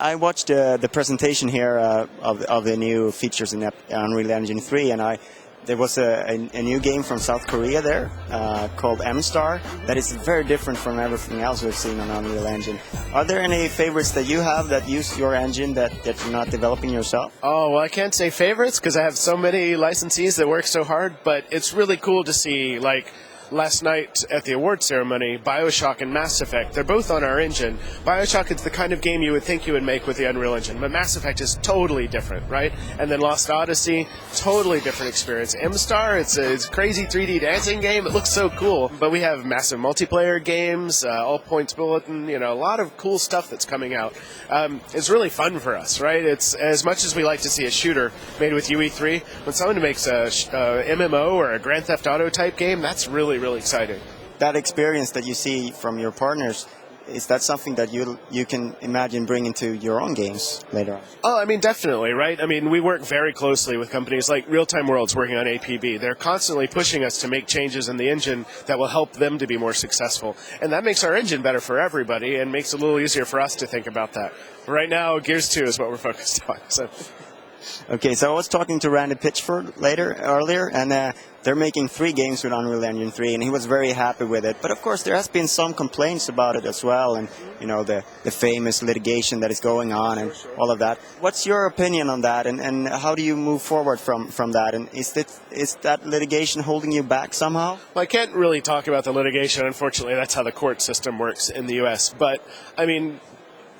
I watched the presentation here of the new features in Unreal Engine 3, and there was a new game from South Korea there called M-Star that is very different from everything else we've seen on Unreal Engine. Are there any favorites that you have that use your engine that you're not developing yourself? Oh, well, I can't say favorites because I have so many licensees that work so hard, but it's really cool to see, like, last night at the award ceremony, BioShock and Mass Effect, they're both on our engine. BioShock is the kind of game you would think you would make with the Unreal Engine, but Mass Effect is totally different, right? And then Lost Odyssey, totally different experience. M-Star, it's a crazy 3D dancing game. It looks so cool. But we have massive multiplayer games, All Points Bulletin, a lot of cool stuff that's coming out. It's really fun for us, right? It's as much as we like to see a shooter made with UE3, when someone makes a MMO or a Grand Theft Auto type game, that's really exciting. That experience that you see from your partners, is that something that you can imagine bringing to your own games later on? Oh, I mean, definitely, right? I mean, we work very closely with companies like Real Time Worlds working on APB. They're constantly pushing us to make changes in the engine that will help them to be more successful. And that makes our engine better for everybody and makes it a little easier for us to think about that. Right now, Gears 2 is what we're focused on. So. Okay, so I was talking to Randy Pitchford earlier, and they're making 3 games with Unreal Engine 3, and he was very happy with it. But of course, there has been some complaints about it as well, and the famous litigation that is going on and all of that. What's your opinion on that, and how do you move forward from that? And is that litigation holding you back somehow? Well, I can't really talk about the litigation. Unfortunately, that's how the court system works in the U.S. But I mean,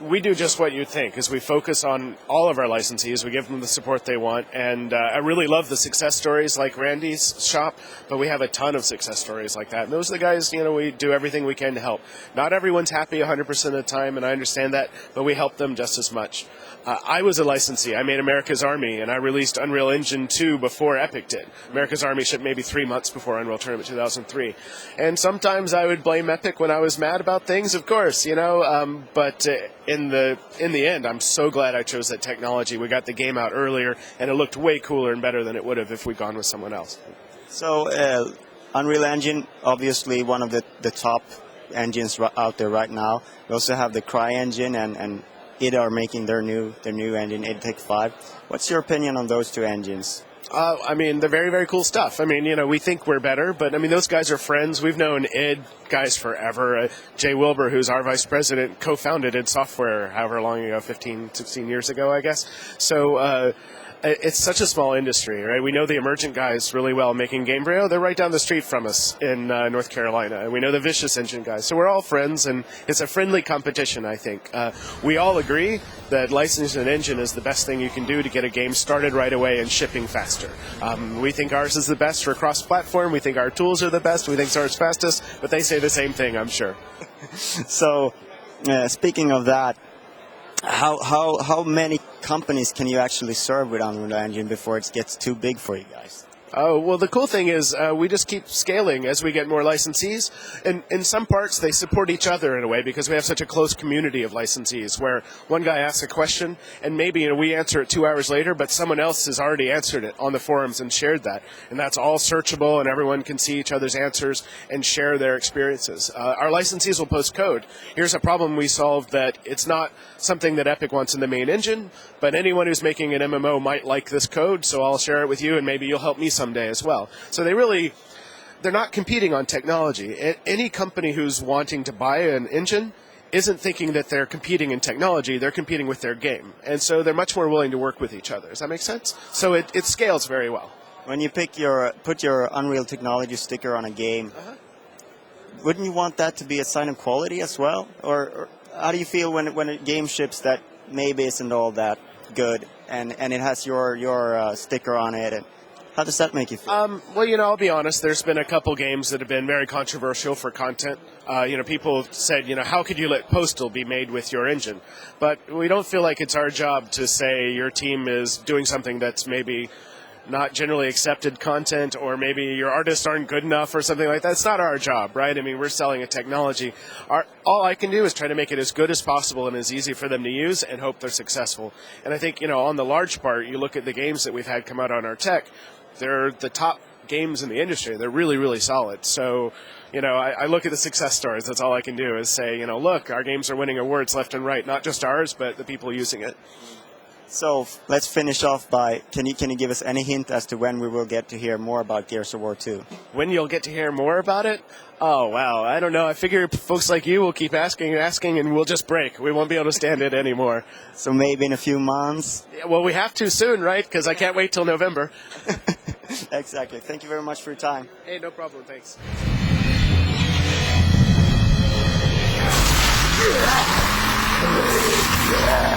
we do just what you'd think, is we focus on all of our licensees. We give them the support they want, and I really love the success stories like Randy's shop, but we have a ton of success stories like that. And those are the guys, we do everything we can to help. Not everyone's happy 100% of the time, and I understand that, but we help them just as much. I was a licensee. I made America's Army, and I released Unreal Engine 2 before Epic did. America's Army shipped maybe 3 months before Unreal Tournament 2003. And sometimes I would blame Epic when I was mad about things, of course, but in the end, I'm so glad I chose that technology. We got the game out earlier, and it looked way cooler and better than it would have if we'd gone with someone else. So, Unreal Engine, obviously one of the top engines out there right now. We also have the CryEngine and id are making their new engine, id Tech 5. What's your opinion on those 2 engines? I mean, they're very, very cool stuff. I mean, we think we're better, but I mean, those guys are friends. We've known id guys forever. Jay Wilbur, who's our vice president, co-founded id Software however long ago, 15, 16 years ago, I guess. So, it's such a small industry, right? We know the Emergent guys really well making Gamereactor. They're right down the street from us in North Carolina. And we know the Vicious Engine guys. So we're all friends, and it's a friendly competition, I think. We all agree that licensing an engine is the best thing you can do to get a game started right away and shipping faster. We think ours is the best for cross-platform. We think our tools are the best. We think ours is fastest. But they say the same thing, I'm sure. So, speaking of that, how many companies can you actually serve with Unreal Engine before it gets too big for you guys? Oh, well, the cool thing is we just keep scaling as we get more licensees. And in some parts, they support each other in a way because we have such a close community of licensees where one guy asks a question and maybe we answer it 2 hours later, but someone else has already answered it on the forums and shared that. And that's all searchable and everyone can see each other's answers and share their experiences. Our licensees will post code. Here's a problem we solved that it's not something that Epic wants in the main engine, but anyone who's making an MMO might like this code, so I'll share it with you and maybe you'll help me someday as well. So they're not competing on technology. Any company who's wanting to buy an engine isn't thinking that they're competing in technology, they're competing with their game. And so they're much more willing to work with each other. Does that make sense? So it scales very well. When you put your Unreal Technology sticker on a game, wouldn't you want that to be a sign of quality as well? Or how do you feel when a game ships that maybe isn't all that good and it has your sticker on it? And how does that make you feel? Well, I'll be honest. There's been a couple games that have been very controversial for content. People said, how could you let Postal be made with your engine? But we don't feel like it's our job to say your team is doing something that's maybe not generally accepted content, or maybe your artists aren't good enough or something like that. It's not our job, right? I mean, we're selling a technology. All I can do is try to make it as good as possible and as easy for them to use and hope they're successful. And I think, on the large part, you look at the games that we've had come out on our tech, they're the top games in the industry. They're really, really solid. So I look at the success stories. That's all I can do is say, look, our games are winning awards left and right, not just ours, but the people using it. So let's finish off by, can you give us any hint as to when we will get to hear more about Gears of War 2? When you'll get to hear more about it? Oh, wow. I don't know. I figure folks like you will keep asking and asking, and we'll just break. We won't be able to stand it anymore. So maybe in a few months? Yeah, well, we have to soon, right? Because I can't wait till November. Exactly. Thank you very much for your time. Hey, no problem. Thanks. Yeah.